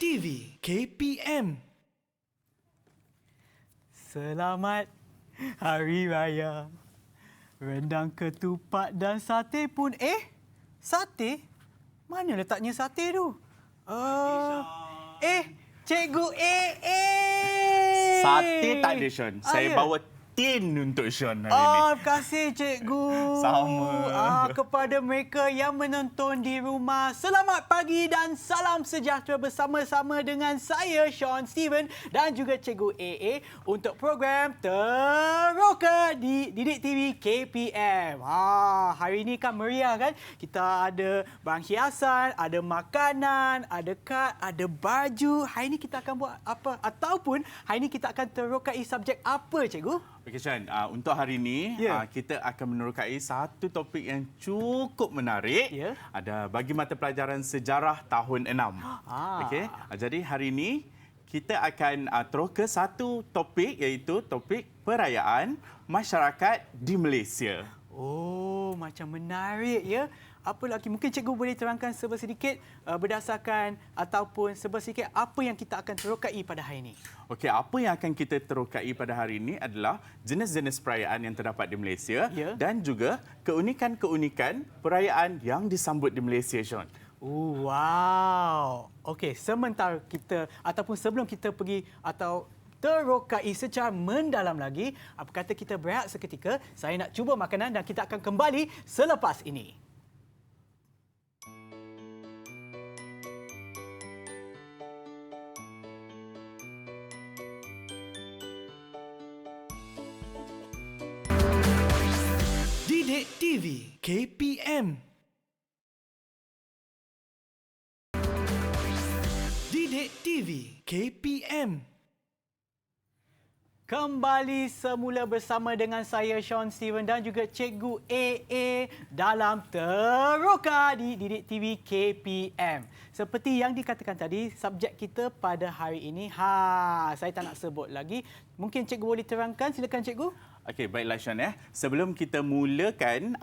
TV KPM. Selamat Hari Raya. Rendang, ketupat dan sate pun. Sate? Mana letaknya sate tu? Cikgu Sate tak ada, Sean. Saya bawa tin untuk Sean hari ini. Terima kasih, Cikgu. Sama. Kepada mereka yang menonton di rumah, selamat pagi dan salam sejahtera bersama-sama dengan saya, Sean Steven dan juga Cikgu AA untuk program Teroka di Didik TV KPM. Hari ini kan meriah kan? Kita ada barang hiasan, ada makanan, ada kad, ada baju. Hari ini kita akan buat apa? Ataupun hari ini kita akan terokai subjek apa, Cikgu? Okey, Sean. Untuk hari ini, kita akan menerokai satu topik yang cukup menarik. Ada bagi mata pelajaran sejarah tahun 6. Okey. Jadi hari ini, kita akan teroka satu topik iaitu topik perayaan masyarakat di Malaysia. Oh, macam menarik ya. Apa lagi? Mungkin cikgu boleh terangkan sedikit berdasarkan ataupun sedikit apa yang kita akan terokai pada hari ini. Okey, apa yang akan kita terokai pada hari ini adalah jenis-jenis perayaan yang terdapat di Malaysia dan juga keunikan-keunikan perayaan yang disambut di Malaysia, Sean. Wow. Okey, sementara kita ataupun sebelum kita pergi atau terokai secara mendalam lagi, apa kata kita berehat seketika, saya nak cuba makanan dan kita akan kembali selepas ini. Didik TV KPM. Didik TV KPM. Kembali semula bersama dengan saya, Sean Steven dan juga Cikgu AA dalam Teroka di Didik TV KPM. Seperti yang dikatakan tadi, subjek kita pada hari ini, saya tak nak sebut lagi. Mungkin Cikgu boleh terangkan, silakan Cikgu. Okey, baiklah Sean. Sebelum kita mulakan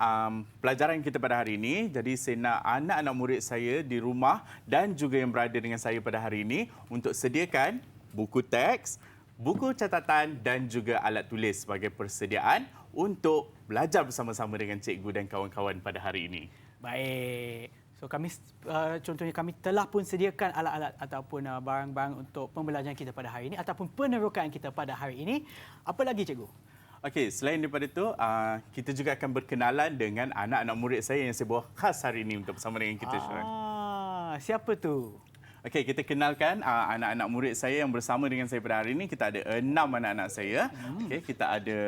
pelajaran kita pada hari ini, jadi saya nak anak-anak murid saya di rumah dan juga yang berada dengan saya pada hari ini untuk sediakan buku teks, buku catatan dan juga alat tulis sebagai persediaan untuk belajar bersama-sama dengan cikgu dan kawan-kawan pada hari ini. Baik. So kami contohnya kami telah pun sediakan alat-alat ataupun barang-barang untuk pembelajaran kita pada hari ini ataupun penerokaan kita pada hari ini. Apa lagi cikgu? Okey, selain daripada itu, kita juga akan berkenalan dengan anak-anak murid saya yang saya bawa khas hari ini untuk bersama dengan kita, Sean. Siapa tu? Okey, kita kenalkan anak-anak murid saya yang bersama dengan saya pada hari ini. Kita ada 6 anak-anak saya. Okey, kita ada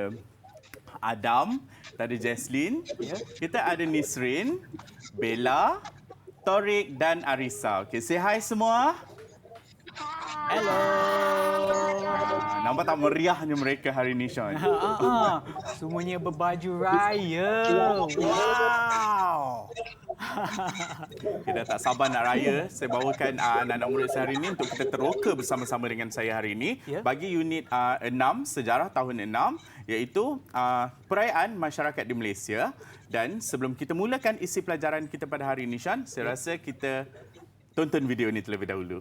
Adam, kita ada Jesslyn, kita ada Nisrin, Bella, Torik dan Arisa. Okey, say hi semua. Hello. Nampak tak meriahnya mereka hari ini, Sean? Semuanya berbaju raya. Wow. Kita tak sabar nak raya. Saya bawakan anak-anak murid saya hari ini untuk kita teroka bersama-sama dengan saya hari ini bagi unit 6, sejarah tahun 6, iaitu perayaan masyarakat di Malaysia. Dan sebelum kita mulakan isi pelajaran kita pada hari ini, Sean, saya rasa kita tonton video ini terlebih dahulu.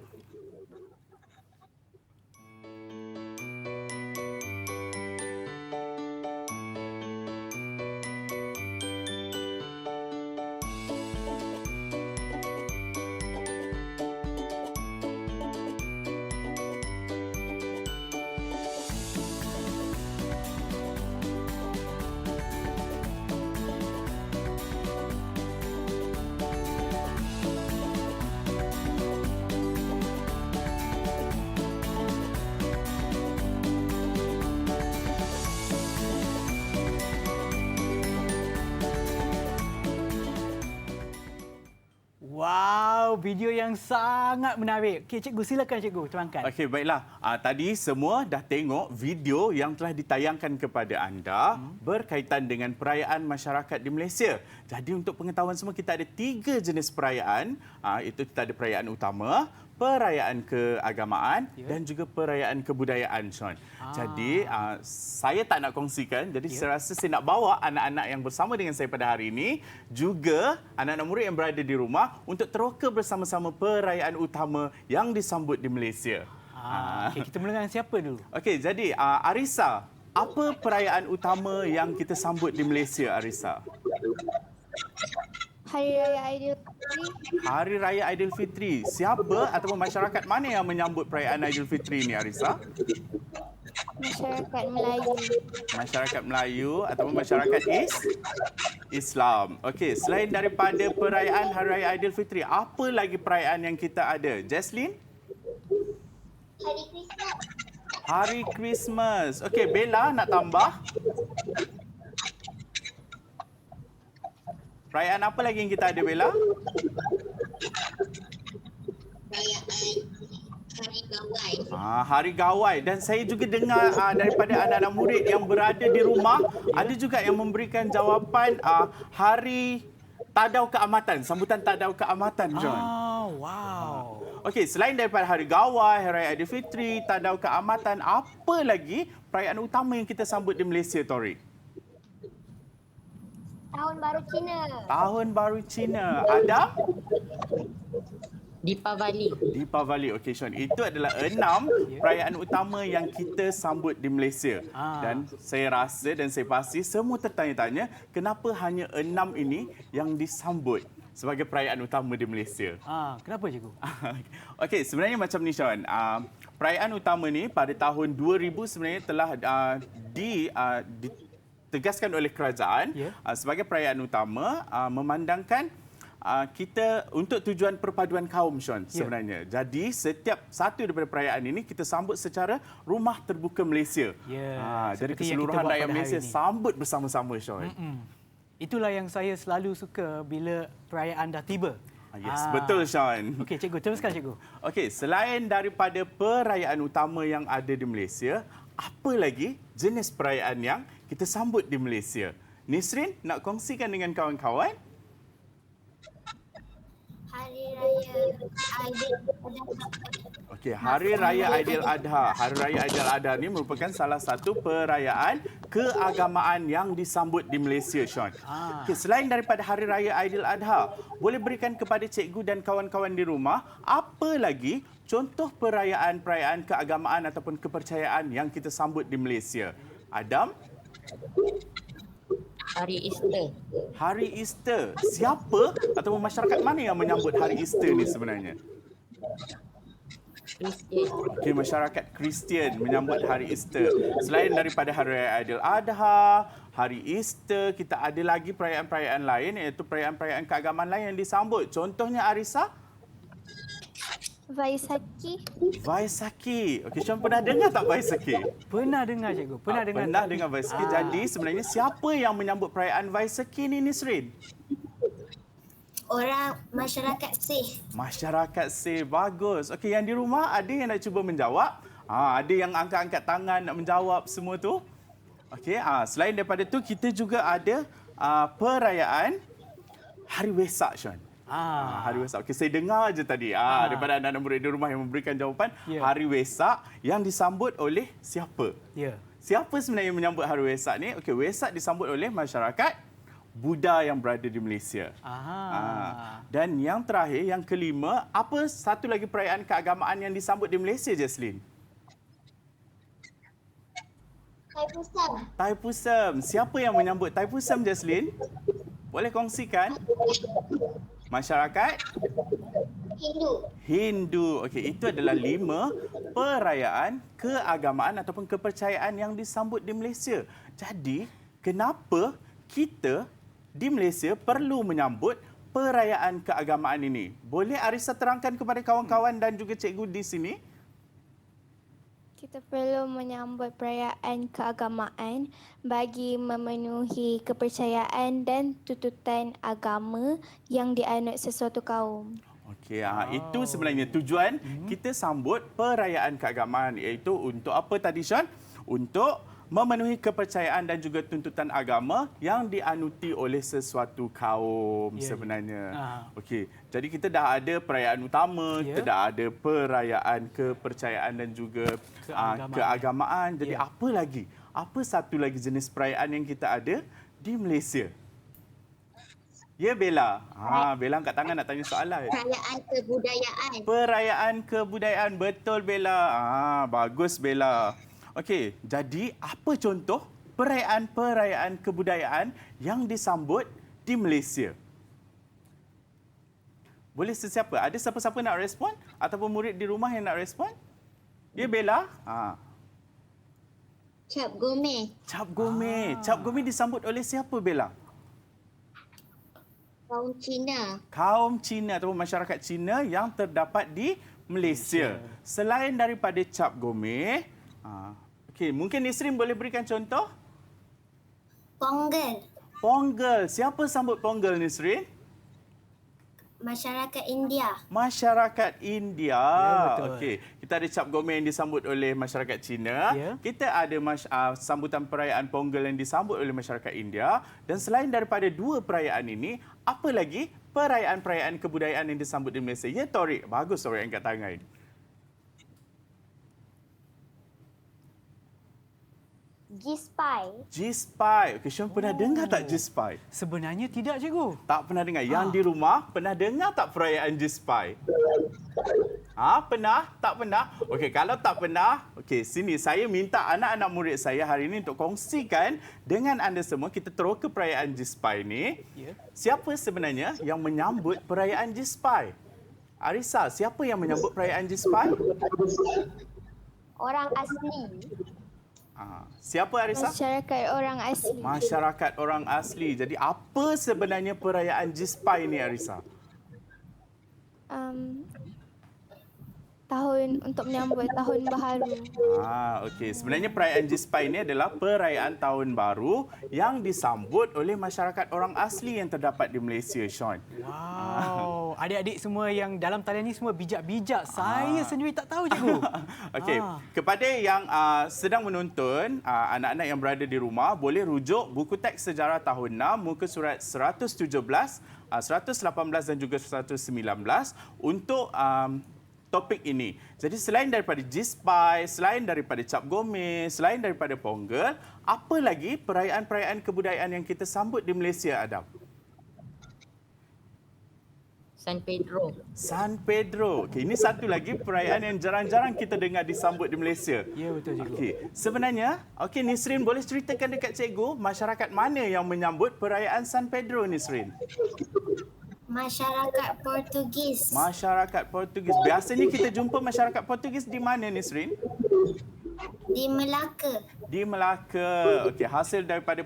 Wow, video yang sangat menarik. Okey, cikgu silakan cikgu terangkan. Okey, baiklah. Tadi semua dah tengok video yang telah ditayangkan kepada anda berkaitan dengan perayaan masyarakat di Malaysia. Jadi untuk pengetahuan semua, kita ada 3 jenis perayaan. Itu kita ada perayaan utama, perayaan keagamaan dan juga perayaan kebudayaan, Sean. Jadi saya tak nak kongsikan, jadi saya rasa saya nak bawa anak-anak yang bersama dengan saya pada hari ini, juga anak-anak murid yang berada di rumah untuk teroka bersama bersama-sama perayaan utama yang disambut di Malaysia. Okey, kita mula dengan siapa dulu? Okey, jadi Arisa, apa perayaan utama yang kita sambut di Malaysia, Arisa? Hari Raya Aidilfitri. Hari Raya Aidilfitri. Siapa ataupun masyarakat mana yang menyambut perayaan Aidilfitri ni, Arisa? Masyarakat Melayu. Masyarakat Melayu ataupun masyarakat Islam. Okey, selain daripada perayaan Hari Raya Aidilfitri, apa lagi perayaan yang kita ada? Jaslyn? Hari Krismas. Hari Christmas. Okey, Bella nak tambah? Perayaan apa lagi yang kita ada, Bella? Perayaan Hari Gawai. Hari Gawai. Dan saya juga dengar daripada anak-anak murid yang berada di rumah, ada juga yang memberikan jawapan Hari Tadau Keamatan, sambutan Tadau Keamatan, John. Wow. Okey, selain daripada Hari Gawai, Hari Raya Aidilfitri, Tadau Keamatan, apa lagi perayaan utama yang kita sambut di Malaysia, Torik? Tahun Baru Cina. Tahun Baru Cina. Adam? Deepavali. Okey, Sean. Itu adalah 6 perayaan utama yang kita sambut di Malaysia. Dan saya rasa dan saya pasti semua tertanya-tanya kenapa hanya 6 ini yang disambut sebagai perayaan utama di Malaysia. Kenapa, cikgu? Okey, sebenarnya macam ni, Sean. Perayaan utama ni pada tahun 2000 sebenarnya telah ditegaskan oleh kerajaan sebagai perayaan utama memandangkan kita untuk tujuan perpaduan kaum, Sean, sebenarnya. Jadi setiap satu daripada perayaan ini kita sambut secara Rumah Terbuka Malaysia. Jadi keseluruhan rakyat Malaysia sambut bersama-sama, Sean. Itulah yang saya selalu suka bila perayaan dah tiba. Yes, betul, Sean. Okey, cikgu, teruskan, cikgu. Okey, selain daripada perayaan utama yang ada di Malaysia, apa lagi jenis perayaan yang kita sambut di Malaysia? Nisrin, nak kongsikan dengan kawan-kawan? Hari Raya Aidiladha. Okey, Hari Raya Aidiladha. Hari Raya Aidiladha ni merupakan salah satu perayaan keagamaan yang disambut di Malaysia, Sean. Okey, selain daripada Hari Raya Aidiladha, boleh berikan kepada cikgu dan kawan-kawan di rumah apa lagi contoh perayaan-perayaan keagamaan ataupun kepercayaan yang kita sambut di Malaysia? Adam? Hari Easter. Hari Easter. Siapa ataupun masyarakat mana yang menyambut Hari Easter ni sebenarnya? Kristian. Okey, masyarakat Kristian menyambut Hari Easter. Selain daripada Hari Raya Aidiladha, Hari Easter, kita ada lagi perayaan-perayaan lain iaitu perayaan-perayaan keagamaan lain yang disambut. Contohnya, Arisa? Vaisakhi. Vaisakhi. Okey, Syam pernah dengar tak Vaisakhi? Pernah dengar, cikgu. Pernah dengar Vaisakhi. Jadi sebenarnya siapa yang menyambut perayaan Vaisakhi ni, Nisrin? Orang masyarakat Sih. Masyarakat Sih. Bagus. Okey, yang di rumah ada yang nak cuba menjawab? Ada yang angkat-angkat tangan nak menjawab semua tu? Okey, selain daripada tu kita juga ada perayaan Hari Wesak, Sean. Hari Wesak. Okey, saya dengar je tadi daripada anak-anak murid di rumah yang memberikan jawapan. Hari Wesak yang disambut oleh siapa? Siapa sebenarnya yang menyambut Hari Wesak ni? Okey, Wesak disambut oleh masyarakat Buddha yang berada di Malaysia. Dan yang terakhir, yang kelima, apa satu lagi perayaan keagamaan yang disambut di Malaysia, Jaslyn? Taipusam. Taipusam. Siapa yang menyambut Taipusam, Jaslyn? Boleh kongsikan? Masyarakat Hindu. Okey, itu adalah 5 perayaan keagamaan ataupun kepercayaan yang disambut di Malaysia. Jadi, kenapa kita di Malaysia perlu menyambut perayaan keagamaan ini? Boleh Arisa terangkan kepada kawan-kawan dan juga cikgu di sini? Kita perlu menyambut perayaan keagamaan bagi memenuhi kepercayaan dan tuntutan agama yang dianut sesuatu kaum. Okey, itu sebenarnya tujuan kita sambut perayaan keagamaan, iaitu untuk apa tadi, Sean? Untuk memenuhi kepercayaan dan juga tuntutan agama yang dianuti oleh sesuatu kaum sebenarnya. Okey, jadi kita dah ada perayaan utama, kita dah ada perayaan kepercayaan dan juga keagamaan. Jadi apa lagi? Apa satu lagi jenis perayaan yang kita ada di Malaysia? Ya, Bella. Bella angkat tangan nak tanya soalan. Perayaan kebudayaan. Perayaan kebudayaan. Betul, Bella. Bagus, Bella. Okey, jadi apa contoh perayaan-perayaan kebudayaan yang disambut di Malaysia? Boleh sesiapa? Ada siapa-siapa nak respon? Ataupun murid di rumah yang nak respon? Ya, Bella? Cap Gome. Cap Gome. Cap Gome disambut oleh siapa, Bella? Kaum Cina. Kaum Cina ataupun masyarakat Cina yang terdapat di Malaysia. Selain daripada Cap Gome, okey, mungkin Nisrin boleh berikan contoh? Pongal. Pongal. Siapa sambut Pongal, Nisrin? Masyarakat India. Masyarakat India. Ya, betul. Okey, kita ada Cap Gome yang disambut oleh masyarakat Cina. Ya. Kita ada sambutan perayaan Pongal yang disambut oleh masyarakat India. Dan selain daripada dua perayaan ini, apa lagi perayaan-perayaan kebudayaan yang disambut di Malaysia? Ya, Torik. Bagus Torik angkat tangan. G-Spy. G-Spy. Okey, Sean pernah dengar tak G-Spy? Sebenarnya tidak, cikgu. Tak pernah dengar. Yang di rumah pernah dengar tak perayaan G-Spy? Pernah? Tak pernah? Okey, kalau tak pernah, okey, sini saya minta anak-anak murid saya hari ini untuk kongsikan dengan anda semua. Kita terus ke perayaan G-Spy ni. Ya. Siapa sebenarnya yang menyambut perayaan G-Spy? Arisa, siapa yang menyambut perayaan G-Spy? Orang asli. Siapa, Arisa? Masyarakat orang asli. Masyarakat orang asli. Jadi apa sebenarnya perayaan G-Spy ni, Arisa? Tahun untuk menyambut tahun baharu. Okey. Sebenarnya perayaan G-Spy ini adalah perayaan tahun baru yang disambut oleh masyarakat orang asli yang terdapat di Malaysia, Sean. Wow. Adik-adik semua yang dalam talian ni semua bijak-bijak. Saya sendiri tak tahu, cikgu. Okey. Kepada yang sedang menonton, anak-anak yang berada di rumah, boleh rujuk buku teks sejarah tahun 6, muka surat 117, 118 dan juga 119 untuk topik ini. Jadi selain daripada G-Spy, selain daripada Cap Gome, selain daripada Pongal, apa lagi perayaan-perayaan kebudayaan yang kita sambut di Malaysia, Adam? San Pedro. San Pedro. Okey, ini satu lagi perayaan yang jarang-jarang kita dengar disambut di Malaysia. Ya, betul, cikgu. Okey, sebenarnya, Nisrin boleh ceritakan dekat cikgu masyarakat mana yang menyambut perayaan San Pedro, Nisrin? Masyarakat Portugis. Masyarakat Portugis. Biasanya kita jumpa masyarakat Portugis di mana, Nisrin? Di Melaka. Di Melaka. Okey, hasil daripada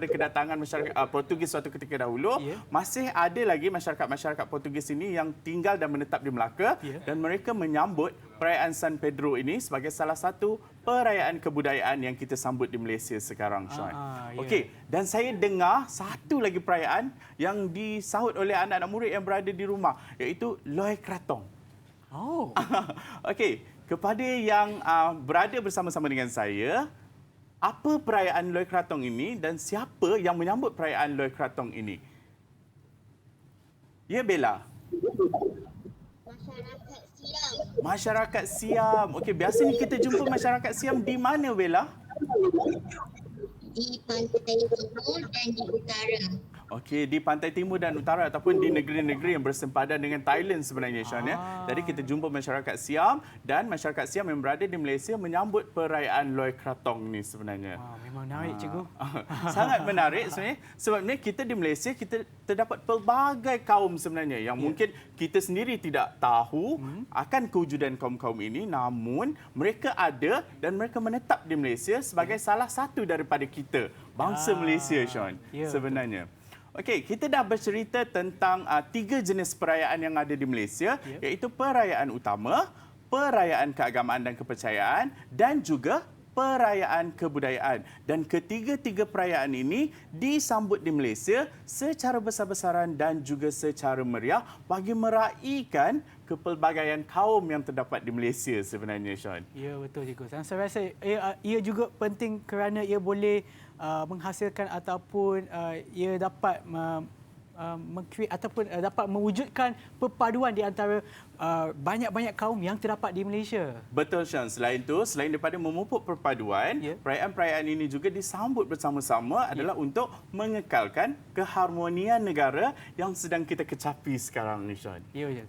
kedatangan masyarakat Portugis suatu ketika dahulu, masih ada lagi masyarakat-masyarakat Portugis ini yang tinggal dan menetap di Melaka dan mereka menyambut perayaan San Pedro ini sebagai salah satu perayaan kebudayaan yang kita sambut di Malaysia sekarang, Sean. Okey, dan saya dengar satu lagi perayaan yang disahut oleh anak-anak murid yang berada di rumah, iaitu Loi Krathong. Oh. Okey, kepada yang berada bersama-sama dengan saya, apa perayaan Loi Krathong ini dan siapa yang menyambut perayaan Loi Krathong ini? Ya, Bella. Masyarakat Siam. Masyarakat Siam. Okey, biasanya kita jumpa masyarakat Siam di mana, Bella? Di pantai timur dan di utara. Okey, di pantai timur dan utara ataupun di negeri-negeri yang bersempadan dengan Thailand sebenarnya, Sean. Jadi kita jumpa masyarakat Siam dan masyarakat Siam yang berada di Malaysia menyambut perayaan Loi Krathong ni sebenarnya. Memang menarik, cikgu. Sangat menarik sebenarnya. Sebabnya kita di Malaysia, kita terdapat pelbagai kaum sebenarnya yang mungkin kita sendiri tidak tahu akan kewujudan kaum-kaum ini, namun mereka ada dan mereka menetap di Malaysia sebagai salah satu daripada kita, bangsa Malaysia, Sean, sebenarnya. Okey, kita dah bercerita tentang 3 jenis perayaan yang ada di Malaysia, iaitu perayaan utama, perayaan keagamaan dan kepercayaan dan juga perayaan kebudayaan. Dan ketiga-tiga perayaan ini disambut di Malaysia secara besar-besaran dan juga secara meriah bagi meraihkan kepelbagaian kaum yang terdapat di Malaysia sebenarnya, Sean. Ya, betul, cikgu. Dan saya rasa ia juga penting kerana ia boleh menghasilkan ataupun ia dapat ataupun dapat mewujudkan perpaduan di antara banyak-banyak kaum yang terdapat di Malaysia. Betul, Sean. Selain daripada memupuk perpaduan, perayaan-perayaan ini juga disambut bersama-sama adalah untuk mengekalkan keharmonian negara yang sedang kita kecapi sekarang ni, Sean. Ya, ya.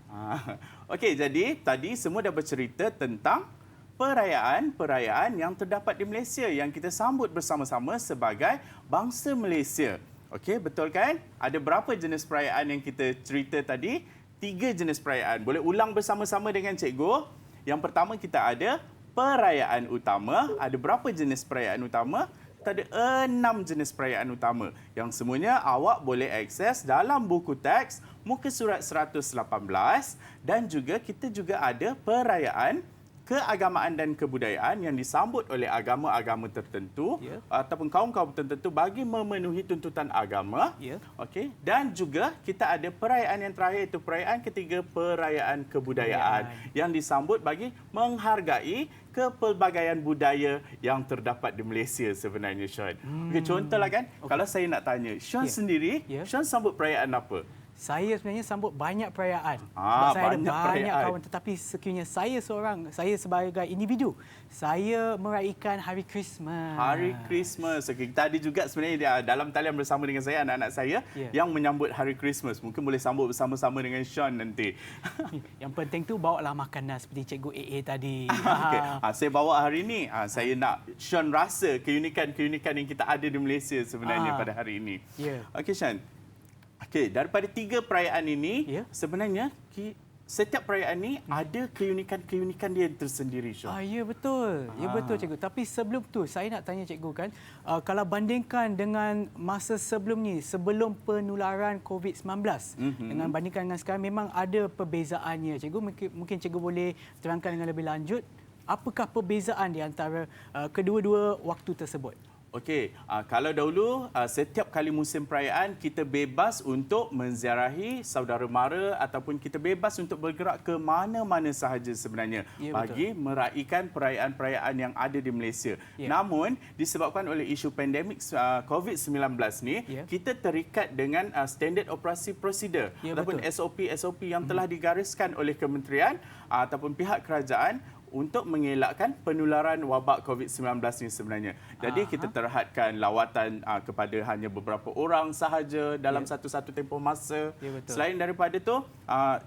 Okey, jadi tadi semua dah bercerita tentang perayaan-perayaan yang terdapat di Malaysia yang kita sambut bersama-sama sebagai bangsa Malaysia. Okey, betul kan? Ada berapa jenis perayaan yang kita cerita tadi? 3 jenis perayaan. Boleh ulang bersama-sama dengan cikgu. Yang pertama kita ada perayaan utama. Ada berapa jenis perayaan utama? Kita ada 6 jenis perayaan utama yang semuanya awak boleh akses dalam buku teks muka surat 118 dan juga kita juga ada perayaan keagamaan dan kebudayaan yang disambut oleh agama-agama tertentu ataupun kaum-kaum tertentu bagi memenuhi tuntutan agama. Okey, dan juga kita ada perayaan yang terakhir itu perayaan ketiga, perayaan kebudayaan yang disambut bagi menghargai kepelbagaian budaya yang terdapat di Malaysia sebenarnya, Sean. Okey, contohlah kan, kalau saya nak tanya, Sean sendiri, Sean sambut perayaan apa? Saya sebenarnya sambut banyak perayaan. banyak Saya ada banyak perayaan. kawan, tetapi sekiranya saya sebagai individu, saya meraihkan Hari Christmas. Hari Christmas. Okay, tadi juga sebenarnya dalam talian bersama dengan saya, anak-anak saya yang menyambut Hari Christmas. Mungkin boleh sambut bersama-sama dengan Sean nanti. Yang penting tu bawalah makanan seperti Cikgu AA tadi. Okay. Saya bawa hari ini. Saya nak Sean rasa keunikan-keunikan yang kita ada di Malaysia sebenarnya pada hari ini. Okey, Sean. Okey, daripada 3 perayaan ini, sebenarnya setiap perayaan ini ada keunikan-keunikan dia tersendiri, Sean. Ya, betul. Ya, betul, Cikgu. Tapi sebelum tu, saya nak tanya Cikgu kan, kalau bandingkan dengan masa sebelum ni, sebelum penularan COVID-19, dengan bandingkan dengan sekarang, memang ada perbezaannya, Cikgu. Mungkin Cikgu boleh terangkan dengan lebih lanjut, apakah perbezaan di antara kedua-dua waktu tersebut? Okey, kalau dahulu setiap kali musim perayaan kita bebas untuk menziarahi saudara mara ataupun kita bebas untuk bergerak ke mana-mana sahaja sebenarnya bagi meraihkan perayaan-perayaan yang ada di Malaysia. Namun disebabkan oleh isu pandemik COVID-19 ni, kita terikat dengan standard operasi prosedur ataupun SOP yang telah digariskan oleh kementerian ataupun pihak kerajaan untuk mengelakkan penularan wabak COVID-19 ini sebenarnya. Jadi kita terhadkan lawatan kepada hanya beberapa orang sahaja dalam satu-satu tempoh masa. Selain daripada itu,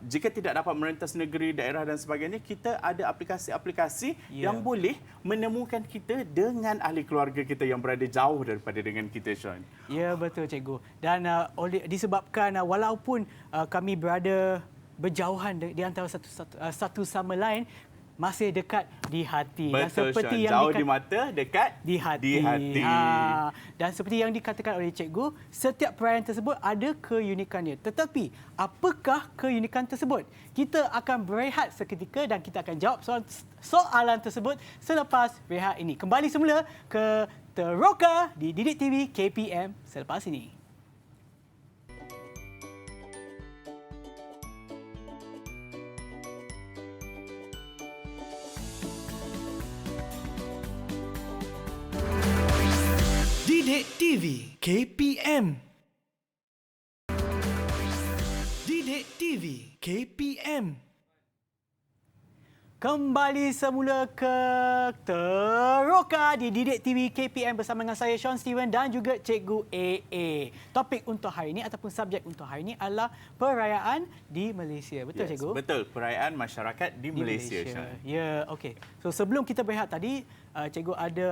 jika tidak dapat merentas negeri, daerah dan sebagainya, kita ada aplikasi-aplikasi yang boleh menemukan kita dengan ahli keluarga kita yang berada jauh daripada dengan kita, Sean. Ya, betul, Cikgu. Dan disebabkan walaupun kami berada berjauhan di antara satu sama lain, masih dekat di hati. Betul, dan seperti Sean. yang Jauh di mata, dekat di hati. Dan seperti yang dikatakan oleh Cikgu, setiap perayaan tersebut ada keunikannya. Tetapi, apakah keunikan tersebut? Kita akan berehat seketika dan kita akan jawab soalan tersebut selepas rehat ini. Kembali semula ke Teroka di Didik TV KPM selepas ini. Didik TV KPM. Didik TV KPM. Kembali semula ke Teroka di Didik TV KPM bersama dengan saya Sean Steven dan juga Cikgu AA. Topik untuk hari ini ataupun subjek untuk hari ini adalah perayaan di Malaysia. Betul, Cikgu? Betul, perayaan masyarakat di Malaysia. Ya, okey. So sebelum kita berehat tadi, Cikgu ada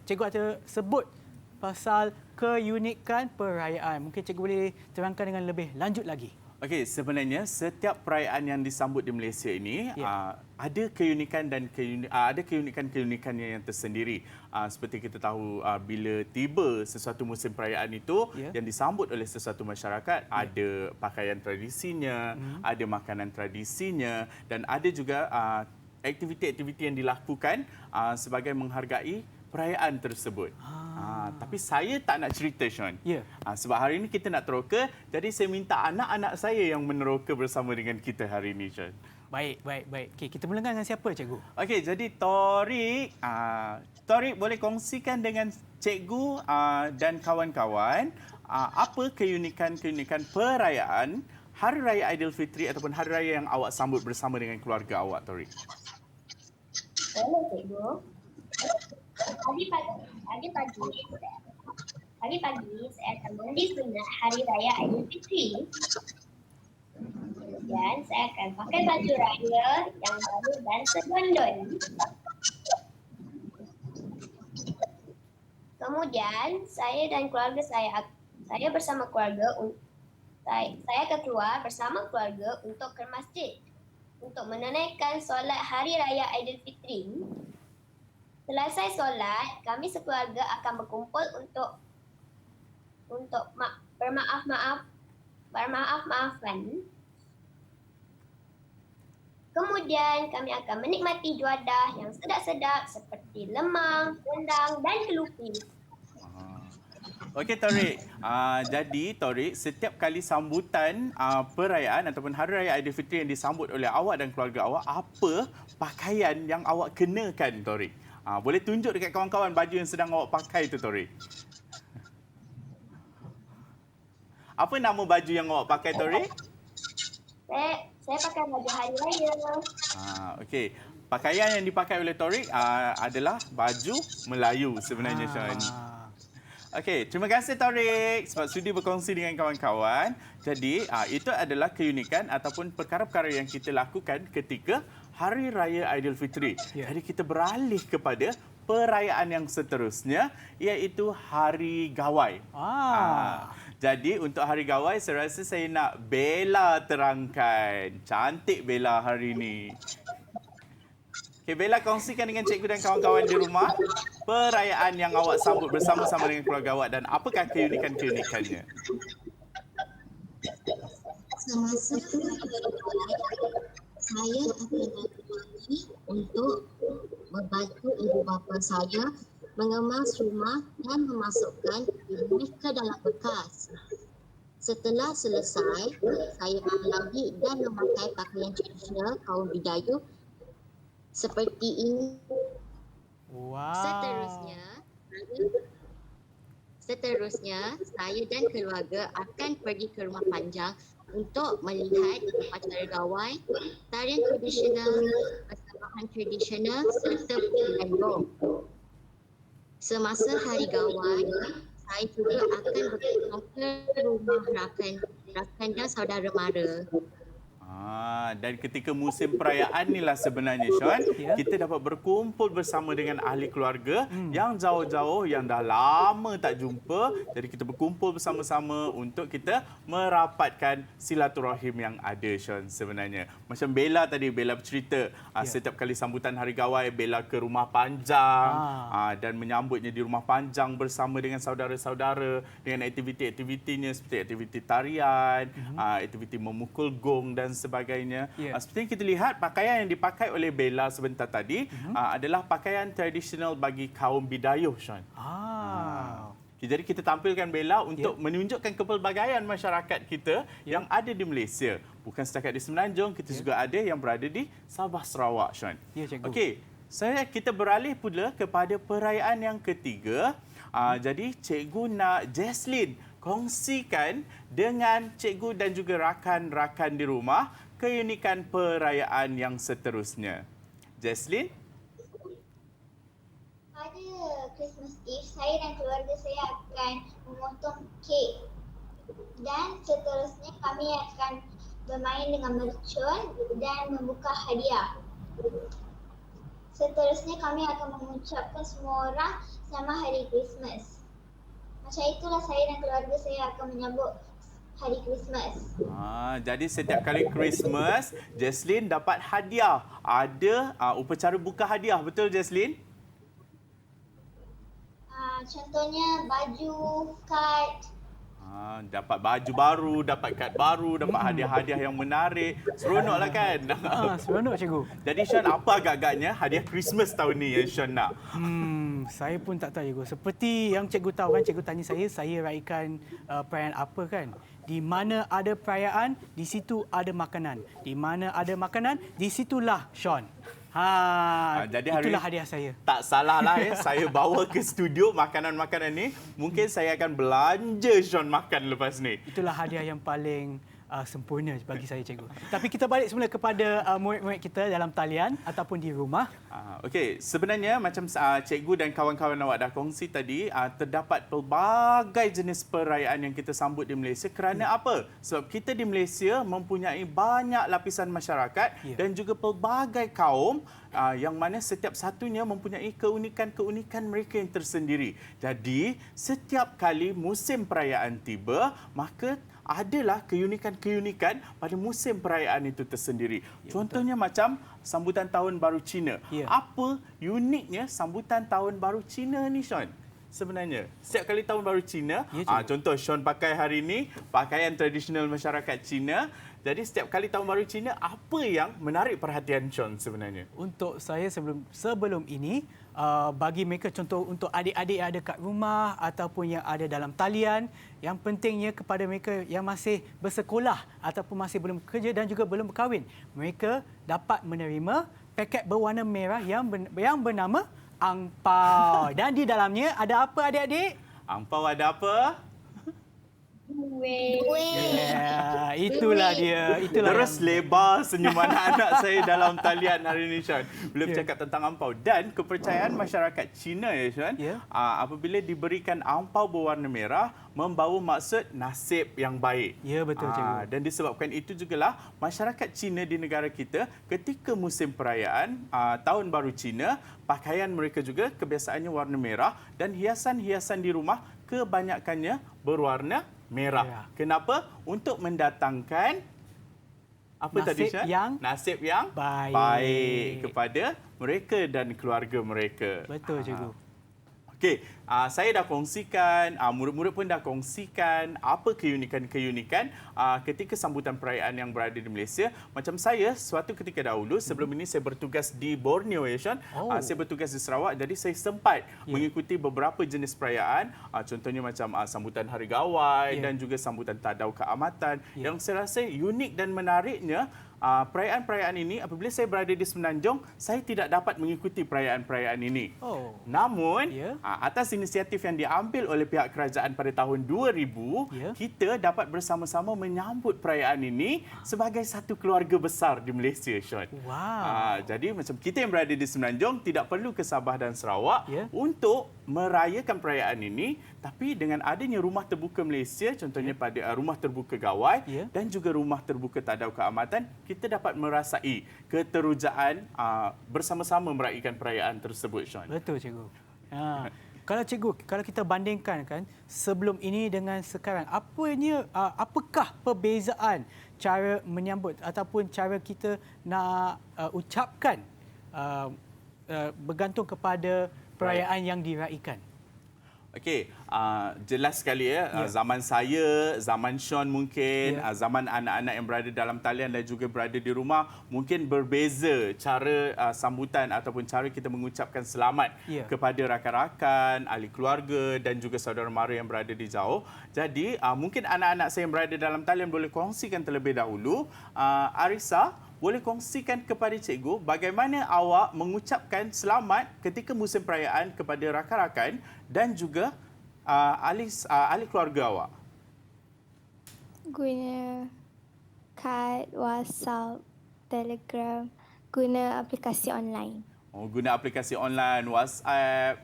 Cikgu ada sebut pasal keunikan perayaan. Mungkin Cikgu boleh terangkan dengan lebih lanjut lagi. Okey, sebenarnya setiap perayaan yang disambut di Malaysia ini ada keunikan dan ada keunikan-keunikannya yang tersendiri. Seperti kita tahu bila tiba sesuatu musim perayaan itu yang disambut oleh sesuatu masyarakat, ada pakaian tradisinya, ada makanan tradisinya dan ada juga aktiviti-aktiviti yang dilakukan sebagai menghargai perayaan tersebut. Tapi saya tak nak cerita, Sean. Sebab hari ini kita nak teroka, jadi saya minta anak-anak saya yang meneroka bersama dengan kita hari ini, Sean. Baik. Okey, kita mulakan dengan siapa, Cikgu? Okey, jadi Torik, Torik boleh kongsikan dengan Cikgu dan kawan-kawan apa keunikan-keunikan perayaan Hari Raya Aidilfitri ataupun Hari Raya yang awak sambut bersama dengan keluarga awak, Tori? Boleh, cikgu. Pagi-pagi saya akan mengundi sunat Hari Raya Aidilfitri. Kemudian saya akan pakai baju raya yang baru dan segondon. Kemudian saya dan keluarga saya bersama keluarga saya akan keluar bersama keluarga untuk ke masjid untuk menunaikan solat Hari Raya Aidilfitri. Selesai solat, kami sekeluarga akan berkumpul untuk bermaaf-maafan. Kemudian kami akan menikmati juadah yang sedap-sedap seperti lemang, rendang dan kelupis. Okey, Tori. Jadi, Tori, setiap kali sambutan perayaan ataupun Hari Raya Aidilfitri yang disambut oleh awak dan keluarga awak, apa pakaian yang awak kenakan, Tori? Boleh tunjuk dekat kawan-kawan baju yang sedang awak pakai tu, Tori. Apa nama baju yang awak pakai, Tori? Saya pakai baju hari raya. Okey. Pakaian yang dipakai oleh Tori adalah baju Melayu sebenarnya, Sean. Okey, terima kasih Torik sebab sudi berkongsi dengan kawan-kawan. Jadi, itu adalah keunikan ataupun perkara-perkara yang kita lakukan ketika Hari Raya Aidilfitri. Jadi, kita beralih kepada perayaan yang seterusnya iaitu Hari Gawai. Jadi, untuk Hari Gawai, saya rasa saya nak Bella terangkan. Cantik Bella hari ini. Okay, Bella, kongsikan dengan cikgu dan kawan-kawan di rumah perayaan yang awak sambut bersama-sama dengan keluarga awak dan apakah keunikan-keunikannya? Semasa saya akan berjanji untuk membantu ibu bapa saya mengemas rumah dan memasukkan ibu ke dalam bekas. Setelah selesai, saya melagi dan memakai pakaian tradisional kaum Bidayuh seperti ini. Seterusnya, saya dan keluarga akan pergi ke rumah panjang untuk melihat upacara gawai, tarian tradisional, persembahan tradisional serta penandong. Semasa hari gawai, saya juga akan berkunjung ke rumah rakan dan saudara mara. Dan ketika musim perayaan inilah sebenarnya, Sean, kita dapat berkumpul bersama dengan ahli keluarga yang jauh-jauh, yang dah lama tak jumpa. Jadi kita berkumpul bersama-sama untuk kita merapatkan silaturahim yang ada, Sean, sebenarnya. Macam Bella tadi, Bella bercerita setiap kali sambutan Hari Gawai, Bella ke rumah panjang dan menyambutnya di rumah panjang bersama dengan saudara-saudara dengan aktiviti-aktivitinya seperti aktiviti tarian, aktiviti memukul gong dan sebagainya. Seperti yang kita lihat, pakaian yang dipakai oleh Bella sebentar tadi adalah pakaian tradisional bagi kaum Bidayuh, Sean. Jadi kita tampilkan Bella untuk menunjukkan kepelbagaian masyarakat kita yang ada di Malaysia. Bukan setakat di Semenanjung, kita juga ada yang berada di Sabah, Sarawak, Sean. Okey, kita beralih pula kepada perayaan yang ketiga. Jadi cikgu nak Jaslyn kongsikan dengan cikgu dan juga rakan-rakan di rumah keunikan perayaan yang seterusnya. Jaslyn? Pada Christmas Eve, saya dan keluarga saya akan memotong kek dan seterusnya kami akan bermain dengan mercun dan membuka hadiah. Seterusnya kami akan mengucapkan semua orang selamat Hari Christmas. Macam itulah saya dan keluarga saya akan menyambut Hari Christmas. Jadi setiap kali Christmas, Jaslyn dapat hadiah. Ada upacara buka hadiah, betul Jaslyn? Contohnya baju, kad. Dapat baju baru, dapat kad baru, dapat hadiah-hadiah yang menarik. Seronoklah kan? Seronok cikgu. Jadi Sean, apa agak-agaknya hadiah Christmas tahun ni yang Sean nak? Saya pun tak tahu cikgu. Seperti yang cikgu tahu kan, cikgu tanya saya raikan perayaan apa kan? Di mana ada perayaan, di situ ada makanan. Di mana ada makanan, di situlah Sean. Jadi hari itulah hadiah saya. Tak salah lah ya, saya bawa ke studio makanan-makanan ni. Mungkin saya akan belanja Sean makan lepas ni. Itulah hadiah yang paling sempurna bagi saya, cikgu. Tapi kita balik semula kepada murid-murid kita dalam talian ataupun di rumah. Okey, sebenarnya macam cikgu dan kawan-kawan awak dah kongsi tadi, terdapat pelbagai jenis perayaan yang kita sambut di Malaysia. Kerana apa? Sebab kita di Malaysia mempunyai banyak lapisan masyarakat dan juga pelbagai kaum yang mana setiap satunya mempunyai keunikan-keunikan mereka yang tersendiri. Jadi, setiap kali musim perayaan tiba, maka adalah keunikan-keunikan pada musim perayaan itu tersendiri. Contohnya macam sambutan Tahun Baru Cina. Apa uniknya sambutan Tahun Baru Cina ni, Sean? Sebenarnya, setiap kali Tahun Baru Cina, contoh Sean pakai hari ini pakaian tradisional masyarakat Cina. Jadi setiap kali Tahun Baru Cina, apa yang menarik perhatian Sean sebenarnya? Untuk saya sebelum ini, bagi mereka, contoh untuk adik-adik yang ada kat rumah ataupun yang ada dalam talian, yang pentingnya kepada mereka yang masih bersekolah ataupun masih belum bekerja dan juga belum berkahwin, mereka dapat menerima paket berwarna merah yang bernama angpau. Dan di dalamnya ada apa, adik-adik? Angpau ada apa? Ya, itulah dia. Itulah Terus lebar senyuman anak saya dalam talian hari ini, Sean. Bila bercakap tentang angpau. Dan kepercayaan masyarakat Cina, ya, Sean, apabila diberikan angpau berwarna merah, membawa maksud nasib yang baik. Ya, betul, cikgu. Dan disebabkan itu jugalah masyarakat Cina di negara kita, ketika musim perayaan Tahun Baru Cina, pakaian mereka juga kebiasaannya warna merah dan hiasan-hiasan di rumah kebanyakannya berwarna merah. Kenapa? Untuk mendatangkan apa tadi, Syah? Nasib yang baik kepada mereka dan keluarga mereka. Betul, cikgu. Okey, saya dah kongsikan, murid-murid pun dah kongsikan apa keunikan-keunikan ketika sambutan perayaan yang berada di Malaysia. Macam saya, suatu ketika dahulu, sebelum ini saya bertugas di Borneo, ya, Sean. Saya bertugas di Sarawak, jadi saya sempat mengikuti beberapa jenis perayaan. Contohnya macam sambutan Hari Gawai dan juga sambutan Tadau Keamatan. Yang saya rasa unik dan menariknya, perayaan-perayaan ini, apabila saya berada di Semenanjung, saya tidak dapat mengikuti perayaan-perayaan ini. Namun, atas inisiatif yang diambil oleh pihak kerajaan pada tahun 2000, kita dapat bersama-sama menyambut perayaan ini sebagai satu keluarga besar di Malaysia, Sean. Jadi, macam kita yang berada di Semenanjung, tidak perlu ke Sabah dan Sarawak untuk merayakan perayaan ini, tapi dengan adanya Rumah Terbuka Malaysia, contohnya pada Rumah Terbuka Gawai dan juga Rumah Terbuka Tadau Keamatan, kita dapat merasai keterujaan bersama-sama meraihkan perayaan tersebut, Sean. Betul, cikgu. Kalau cikgu, kalau kita bandingkan kan sebelum ini dengan sekarang, apakah perbezaan cara menyambut ataupun cara kita nak ucapkan bergantung kepada perayaan yang diraikan? Okey, jelas sekali ya. Zaman saya, zaman Sean mungkin, zaman anak-anak yang berada dalam talian dan juga berada di rumah, mungkin berbeza cara sambutan ataupun cara kita mengucapkan selamat kepada rakan-rakan, ahli keluarga dan juga saudara mara yang berada di jauh. Jadi, mungkin anak-anak saya yang berada dalam talian boleh kongsikan terlebih dahulu. Arisa, boleh kongsikan kepada cikgu bagaimana awak mengucapkan selamat ketika musim perayaan kepada rakan-rakan dan juga ahli keluarga awak? Guna kad, WhatsApp, Telegram, guna aplikasi online. Guna aplikasi online, WhatsApp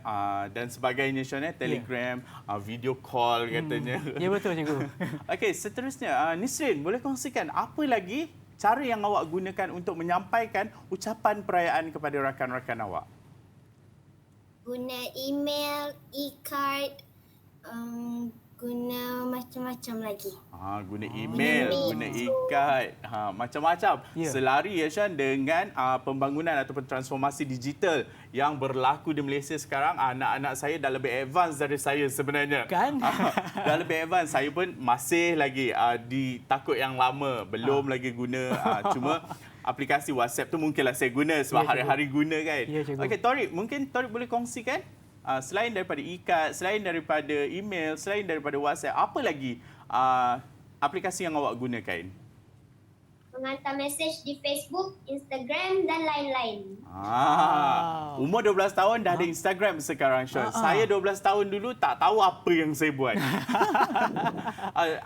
dan sebagainya, Sean, Telegram, video call katanya. Ya, betul, cikgu. Okey, seterusnya Nisrin, boleh kongsikan apa lagi cara yang awak gunakan untuk menyampaikan ucapan perayaan kepada rakan-rakan awak? Guna email, e-card, guna macam-macam lagi. Guna email, guna e-card, macam-macam. Selari, ya, Sean, dengan pembangunan ataupun transformasi digital yang berlaku di Malaysia sekarang, anak-anak saya dah lebih advance dari saya sebenarnya. Kan? Dah lebih advance. Saya pun masih lagi di takut yang lama. Belum lagi guna. Cuma aplikasi WhatsApp tu mungkinlah saya guna sebab hari-hari guna kan. Okey, Torik, mungkin Torik boleh kongsikan selain daripada e-card, selain daripada email, selain daripada WhatsApp, apa lagi aplikasi yang awak gunakan? menghantar mesej di Facebook, Instagram dan lain-lain. Umur 12 tahun dah ada Instagram sekarang, Sean. Saya 12 tahun dulu tak tahu apa yang saya buat.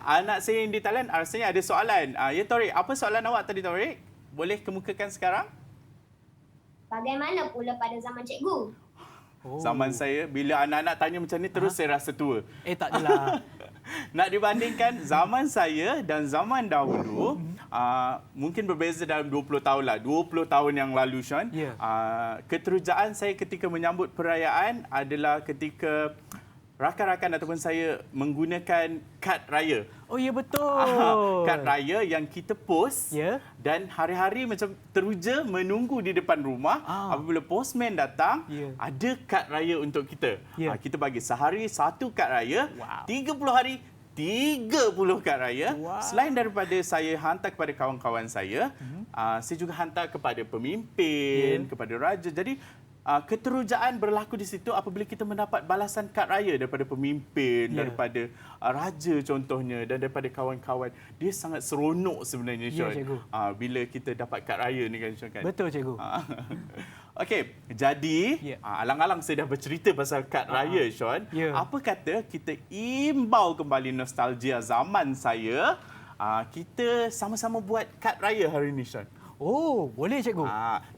Anak saya yang di Thailand rasanya ada soalan. Ya, Torik, apa soalan awak tadi, Torik? Boleh kemukakan sekarang? Bagaimana pula pada zaman cikgu? Zaman saya, bila anak-anak tanya macam ni, terus saya rasa tua. Tak adalah. Nak dibandingkan zaman saya dan zaman dahulu, mungkin berbeza dalam 20 tahun lah. 20 tahun yang lalu, Sean. Ya. Keterujaan saya ketika menyambut perayaan adalah ketika rakan-rakan ataupun saya menggunakan kad raya. Oh, ya betul. Kad raya yang kita post Ya. dan hari-hari macam teruja menunggu di depan rumah. Apabila postman datang, Ya. ada kad raya untuk kita. Ya. Kita bagi sehari satu kad raya, Wow. 30 hari 30 kad raya. Wow. Selain daripada saya hantar kepada kawan-kawan saya, saya juga hantar kepada pemimpin, kepada raja. Jadi keterujaan berlaku di situ apabila kita mendapat balasan kad raya daripada pemimpin, daripada raja contohnya dan daripada kawan-kawan. Dia sangat seronok sebenarnya, Sean. cikgu. Bila kita dapat kad raya ni kan, Sean, kan? Betul, cikgu. Okey, jadi alang-alang saya dah bercerita pasal kad raya, Sean. Ya. Apa kata kita imbau kembali nostalgia zaman saya, kita sama-sama buat kad raya hari ini, Sean. Oh, boleh, cikgu.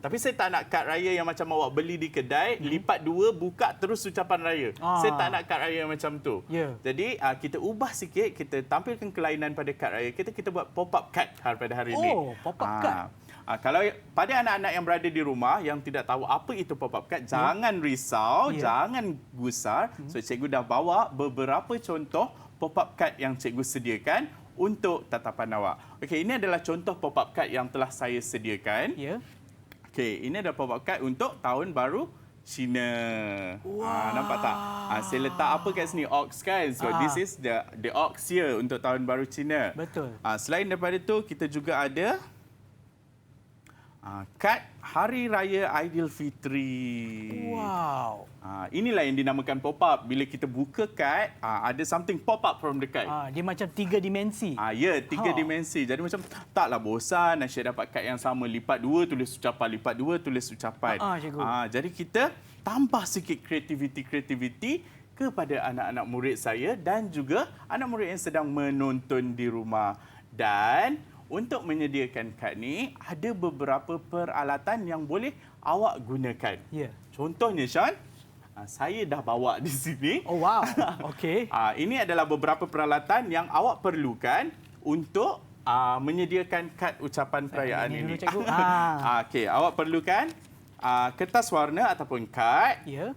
Tapi saya tak nak kad raya yang macam awak beli di kedai, lipat dua, buka terus ucapan raya. Saya tak nak kad raya macam tu. Ya. Jadi kita ubah sikit, kita tampilkan kelainan pada kad raya kita buat pop-up card pada hari ini. Oh, pop-up card. Kalau pada anak-anak yang berada di rumah yang tidak tahu apa itu pop-up card, jangan risau, jangan gusar. So cikgu dah bawa beberapa contoh pop-up card yang cikgu sediakan untuk tatapan awak. Okey, ini adalah contoh pop-up card yang telah saya sediakan. Ya. Okey, ini adalah pop-up card untuk Tahun Baru Cina. Nampak tak? Saya letak apa kat sini? Ox kan? So this is the ox here untuk Tahun Baru Cina. Betul. Selain daripada tu, kita juga ada kad Hari Raya Aidilfitri. Wow. Inilah yang dinamakan pop-up. Bila kita buka kad, ada something pop-up from the card. Dia macam 3 dimensi. Ya, 3 dimensi. Jadi macam taklah bosan asyik dapat kad yang sama. Lipat 2 tulis ucapan, lipat 2 tulis ucapan. Cikgu. Jadi kita tambah sikit kreativiti kepada anak-anak murid saya dan juga anak murid yang sedang menonton di rumah. Dan untuk menyediakan kad ni, ada beberapa peralatan yang boleh awak gunakan. Ya. Contohnya, Sean, saya dah bawa di sini. Oh, wow. Okey. Ini adalah beberapa peralatan yang awak perlukan untuk menyediakan kad ucapan perayaan ini. Dulu, cikgu. Okey, awak perlukan kertas warna ataupun kad, Ya.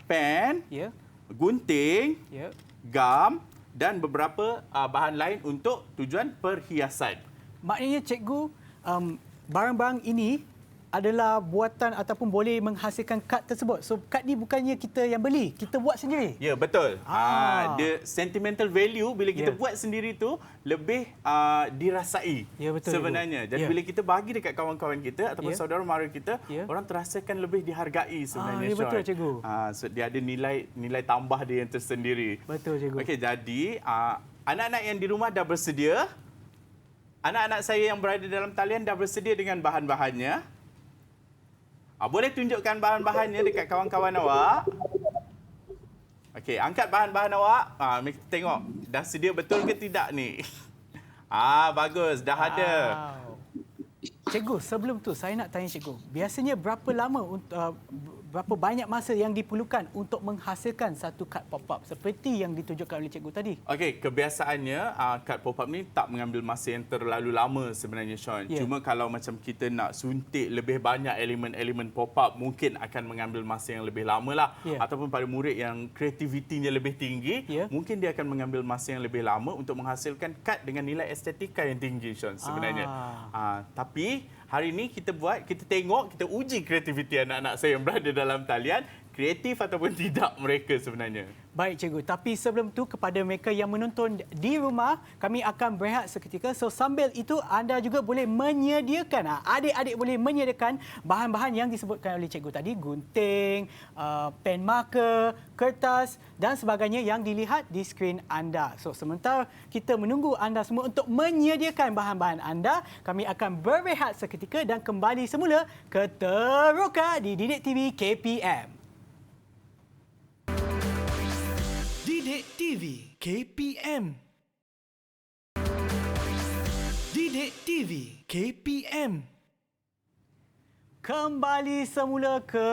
pen, Ya. gunting, Ya. gam dan beberapa bahan lain untuk tujuan perhiasan. Maknanya, cikgu, barang-barang ini adalah buatan ataupun boleh menghasilkan kad tersebut. So, kad ni bukannya kita yang beli, kita buat sendiri. Ya, betul. The sentimental value bila kita buat sendiri tu lebih dirasai sebenarnya. Jadi bila kita bagi dekat kawan-kawan kita ataupun saudara mara kita, orang terasakan lebih dihargai sebenarnya. Betul, cikgu. So dia ada nilai tambah dia yang tersendiri. Betul, cikgu. Okey, jadi anak-anak yang di rumah dah bersedia. Anak-anak saya yang berada dalam talian dah bersedia dengan bahan-bahannya. Boleh tunjukkan bahan-bahannya dekat kawan-kawan awak. Okey, angkat bahan-bahan awak. Tengok, dah sedia betul ke tidak ni? Bagus, dah ada. Cikgu, sebelum tu saya nak tanya cikgu. Biasanya berapa lama berapa banyak masa yang diperlukan untuk menghasilkan satu kad pop-up seperti yang ditunjukkan oleh cikgu tadi? Okey, kebiasaannya kad pop-up ni tak mengambil masa yang terlalu lama sebenarnya, Sean. Cuma kalau macam kita nak suntik lebih banyak elemen-elemen pop-up, mungkin akan mengambil masa yang lebih lama lah. Ataupun pada murid yang kreativitinya lebih tinggi, mungkin dia akan mengambil masa yang lebih lama untuk menghasilkan kad dengan nilai estetika yang tinggi, Sean, sebenarnya. Tapi hari ini kita tengok, kita uji kreativiti anak-anak saya yang berada dalam talian. kreatif ataupun tidak mereka sebenarnya. Baik cikgu, tapi sebelum tu kepada mereka yang menonton di rumah, kami akan berehat seketika. So sambil itu anda juga boleh menyediakan, adik-adik boleh menyediakan bahan-bahan yang disebutkan oleh cikgu tadi, gunting, pen marker, kertas dan sebagainya yang dilihat di skrin anda. So sementara kita menunggu anda semua untuk menyediakan bahan-bahan anda, kami akan berehat seketika dan kembali semula ke Teroka di Didik TV KPM. Didik TV KPM. Didik TV KPM. Kembali semula ke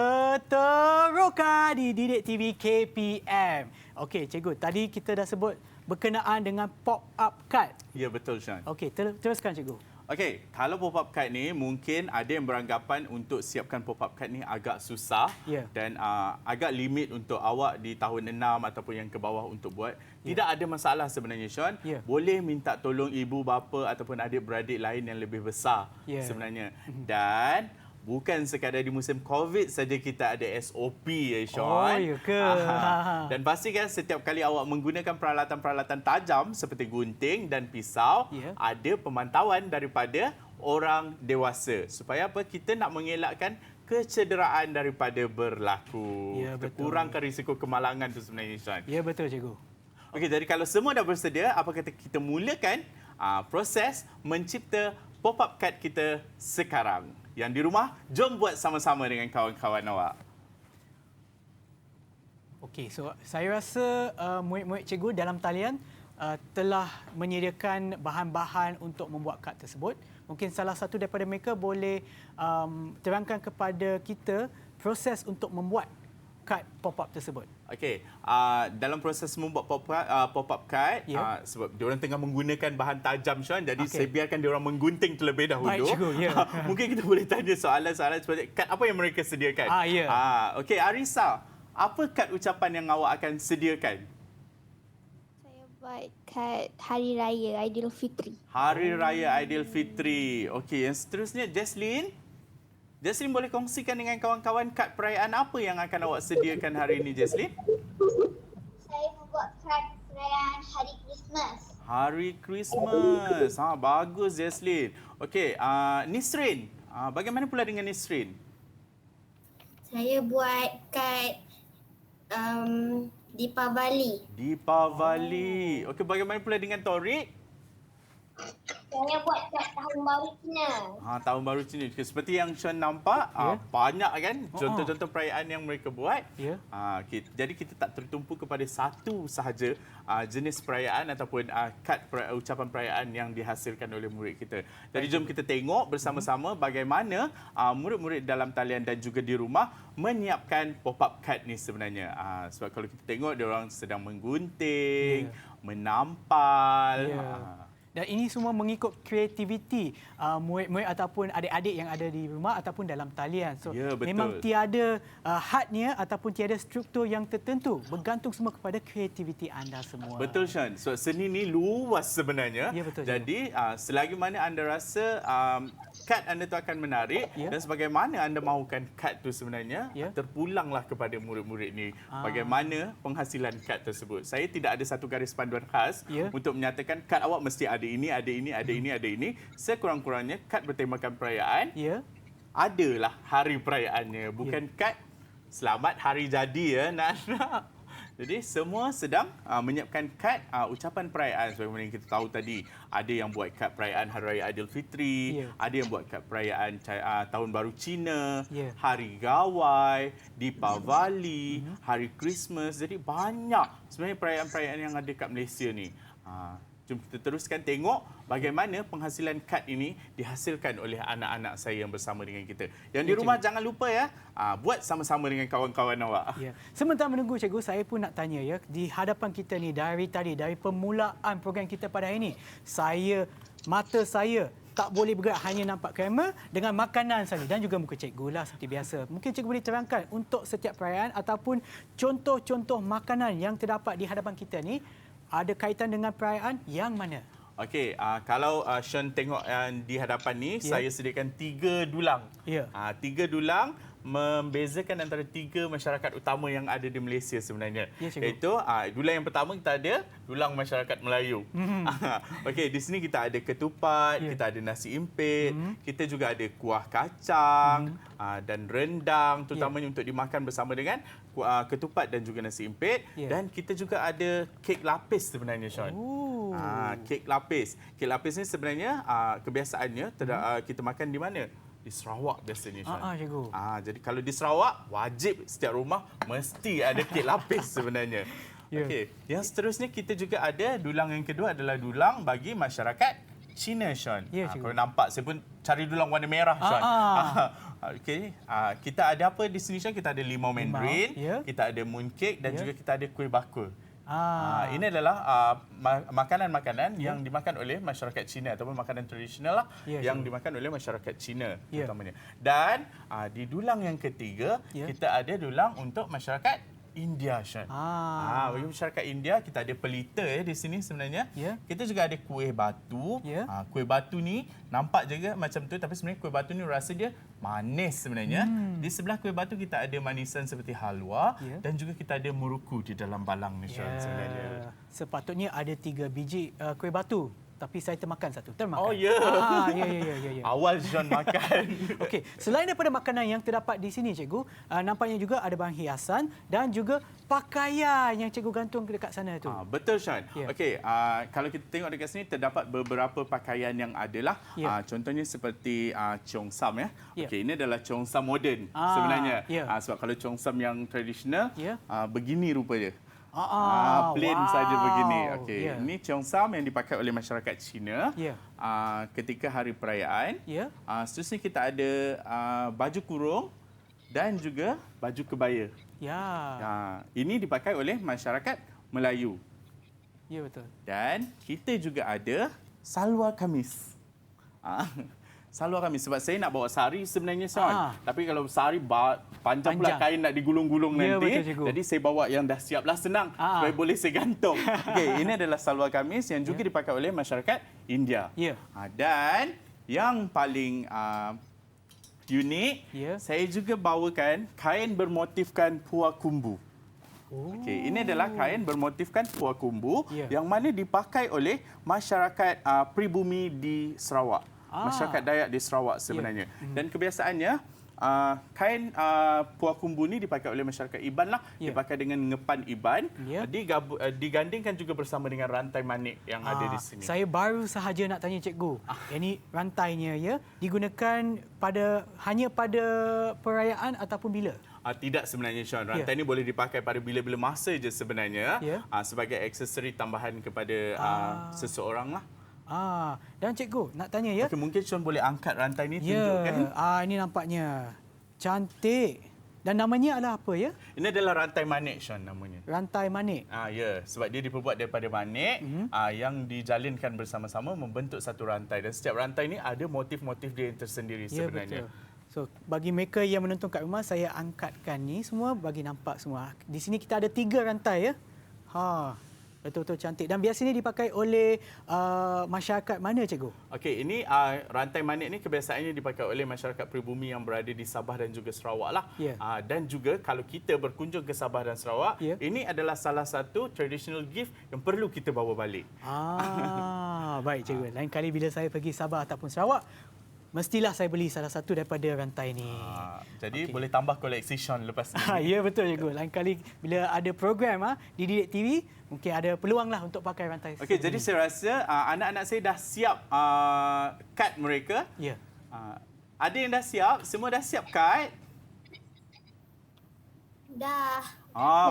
Teroka di Didik TV KPM. Okey, cikgu, tadi kita dah sebut berkenaan dengan pop-up card. Ya, betul Sean. Okey, teruskan cikgu. Okey, kalau pop-up card ni mungkin ada yang beranggapan untuk siapkan pop-up card ni agak susah dan agak limit untuk awak di tahun 6 ataupun yang ke bawah untuk buat. Tidak ada masalah sebenarnya Sean. Boleh minta tolong ibu bapa ataupun adik-beradik lain yang lebih besar sebenarnya. Dan bukan sekadar di musim COVID saja kita ada SOP ya Sean. Oh, ya ke? Dan pastikan setiap kali awak menggunakan peralatan-peralatan tajam seperti gunting dan pisau, ada pemantauan daripada orang dewasa. Supaya apa? Kita nak mengelakkan kecederaan daripada berlaku. Ya, Kita betul. kurangkan risiko kemalangan itu sebenarnya Sean. Ya, betul cikgu. Okey, jadi kalau semua dah bersedia, apa kata kita mulakan proses mencipta pop-up card kita sekarang. Yang di rumah, jom buat sama-sama dengan kawan-kawan awak. Okey, so saya rasa murid-murid cikgu dalam talian telah menyediakan bahan-bahan untuk membuat kad tersebut. Mungkin salah satu daripada mereka boleh terangkan kepada kita proses untuk membuat kad pop-up tersebut. Okey, dalam proses membuat pop-up card, sebab diorang tengah menggunakan bahan tajam Sean, jadi saya biarkan diorang menggunting terlebih dahulu. Baik, cikgu, ya. Mungkin kita boleh tanya soalan-soalan seperti kad apa yang mereka sediakan. Ya. Okey, Arisa, apa kad ucapan yang awak akan sediakan? Saya buat kad Hari Raya Aidilfitri. Hari Raya Aidilfitri. Okey, yang seterusnya Jaslyn. Jaslyn boleh kongsikan dengan kawan-kawan kad perayaan apa yang akan awak sediakan hari ini, Jaslyn? Saya membuat kad perayaan Hari Christmas. Hari Christmas. Bagus, Jaslyn. Okey, Nisrin. Bagaimana pula dengan Nisrin? Saya buat kad Deepavali. Deepavali. Okey, bagaimana pula dengan Torik? Saya buat kad Tahun Baru Cina. Tahun Baru Cina. Seperti yang Sean nampak, banyak kan contoh-contoh perayaan yang mereka buat. Jadi kita tak tertumpu kepada satu sahaja jenis perayaan ataupun kad ucapan perayaan yang dihasilkan oleh murid kita. Jadi jom kita tengok bersama-sama bagaimana murid-murid dalam talian dan juga di rumah menyiapkan pop-up card ni sebenarnya. Sebab kalau kita tengok, diorang sedang menggunting, menampal. Dan ini semua mengikut kreativiti murid-murid ataupun adik-adik yang ada di rumah ataupun dalam talian. So memang tiada hadnya ataupun tiada struktur yang tertentu. Bergantung semua kepada kreativiti anda semua. Betul Sean. So seni ni luas sebenarnya. Ya, betul. Jadi selagi mana anda rasa kad anda tu akan menarik dan sebagaimana anda mahukan kad tu sebenarnya, terpulanglah kepada murid-murid ni bagaimana penghasilan kad tersebut. Saya tidak ada satu garis panduan khas untuk menyatakan kad awak mesti ada ini, ada ini, ada ini, ada ini. Sekurang-kurangnya kad bertemakan perayaan. Adalah hari perayaannya, bukan kad selamat hari jadi ya nak-nak. Jadi semua sedang menyiapkan kad ucapan perayaan sebagaimana yang kita tahu tadi. Ada yang buat kad perayaan Hari Raya Aidilfitri, ada yang buat kad perayaan Tahun Baru Cina, Hari Gawai, Deepavali, Hari Christmas. Jadi banyak sebenarnya perayaan-perayaan yang ada kat Malaysia ni. Jom kita teruskan tengok bagaimana penghasilan kad ini dihasilkan oleh anak-anak saya yang bersama dengan kita. Yang di rumah jangan lupa buat sama-sama dengan kawan-kawan awak. Sementara menunggu cikgu, saya pun nak tanya di hadapan kita ni dari permulaan program kita pada hari ini, mata saya tak boleh bergerak, hanya nampak kamera dengan makanan saja dan juga muka cikgu lah seperti biasa. Mungkin cikgu boleh terangkan untuk setiap perayaan ataupun contoh-contoh makanan yang terdapat di hadapan kita ni ada kaitan dengan perayaan yang mana? Okey, kalau Sean tengok di hadapan ni, saya sediakan 3 dulang. 3 dulang membezakan antara 3 masyarakat utama yang ada di Malaysia sebenarnya. Ya, cikgu. Iaitu dulang yang pertama kita ada dulang masyarakat Melayu. Okey, di sini kita ada ketupat, kita ada nasi impit, kita juga ada kuah kacang dan rendang terutamanya untuk dimakan bersama dengan ketupat dan juga nasi impit, dan kita juga ada kek lapis sebenarnya, Sean. Kek lapis. Kek lapis ni sebenarnya kebiasaannya kita makan di mana? Di Sarawak biasanya, Sean. Cikgu. Jadi kalau di Sarawak, wajib setiap rumah mesti ada kek lapis sebenarnya. Okey, yang seterusnya kita juga ada dulang yang kedua adalah dulang bagi masyarakat Cina, Sean. Kalau nampak, saya pun cari dulang warna merah, Sean. Okey, kita ada apa di sini, Sean? Kita ada limau mandarin, kita ada mooncake dan juga kita ada kuih bakul. Ini adalah makanan-makanan yang dimakan oleh masyarakat Cina ataupun makanan tradisional lah yang dimakan oleh masyarakat Cina terutamanya. Dan di dulang yang ketiga kita ada dulang untuk masyarakat India, Sean. Bagi masyarakat India kita ada pelita di sini sebenarnya. Kita juga ada kuih batu. Kuih batu ni nampak juga macam tu tapi sebenarnya kuih batu ni rasa dia manis sebenarnya. Di sebelah kuih batu kita ada manisan seperti halwa dan juga kita ada muruku di dalam balang ni, Sean, sebenarnya. Sepatutnya ada 3 biji kuih batu. Tapi saya termakan satu. Termakan. Oh, ya. Ya. Awal Sean makan. Okey, selain daripada makanan yang terdapat di sini, cikgu, nampaknya juga ada barang hiasan dan juga pakaian yang cikgu gantung dekat sana tu. Betul, Sean. Okey, kalau kita tengok dekat sini terdapat beberapa pakaian yang adalah contohnya seperti cheongsam ya. Okey, ini adalah cheongsam moden sebenarnya. Sebab kalau cheongsam yang tradisional begini rupa dia. Plain saja begini. Okey, ini cheongsam yang dipakai oleh masyarakat Cina ketika hari perayaan. Seterusnya kita ada baju kurung dan juga baju kebaya. Ini dipakai oleh masyarakat Melayu. Ya, betul. Dan kita juga ada salwar kamis. Salwar kamis sebab saya nak bawa sari sebenarnya, Sean. Tapi kalau sari panjang pula kain nak digulung-gulung nanti. Betul, jadi saya bawa yang dah siap lah, senang supaya boleh saya gantung. Okey, ini adalah salwar kamis yang juga dipakai oleh masyarakat India. Dan yang paling unik, saya juga bawakan kain bermotifkan puak kumbu. Okey, ini adalah kain bermotifkan puak kumbu yang mana dipakai oleh masyarakat pribumi di Sarawak. Masyarakat Dayak di Sarawak sebenarnya. Dan kebiasaannya kain puak kumbu ni dipakai oleh masyarakat Iban lah. Dipakai dengan ngepan Iban. Digandingkan juga bersama dengan rantai manik yang ada di sini. Saya baru sahaja nak tanya cikgu. Ini rantainya digunakan hanya pada perayaan ataupun bila? Tidak sebenarnya, Sean. Rantai ni boleh dipakai pada bila-bila masa je sebenarnya. Sebagai aksesori tambahan kepada seseorang lah. Dan cikgu nak tanya Okey, mungkin Sean boleh angkat rantai ni tunjukkan. Ini nampaknya cantik. Dan namanya adalah apa ya? Ini adalah rantai manik, Sean, namanya. Rantai manik. Sebab dia diperbuat daripada manik yang dijalinkan bersama-sama membentuk satu rantai, dan setiap rantai ni ada motif-motif dia yang tersendiri sebenarnya. Betul. So, bagi mereka yang menonton kat rumah, saya angkatkan ni semua bagi nampak semua. Di sini kita ada 3 rantai Betul-betul cantik. Dan biasanya dipakai oleh masyarakat mana, cikgu? Okey, ini rantai manik ni kebiasaannya dipakai oleh masyarakat pribumi yang berada di Sabah dan juga Sarawak lah. Dan juga kalau kita berkunjung ke Sabah dan Sarawak, ini adalah salah satu traditional gift yang perlu kita bawa balik. Baik, cikgu. Lain kali bila saya pergi Sabah ataupun Sarawak, mestilah saya beli salah satu daripada rantai ni. Jadi boleh tambah koleksi Sean lepas ni. Ya, betul, cikgu. Lain kali bila ada program di Didik TV, mungkin ada peluanglah untuk pakai rantai. Okey, jadi saya rasa anak-anak saya dah siap kad mereka. Ada yang dah siap? Semua dah siap kad? Dah.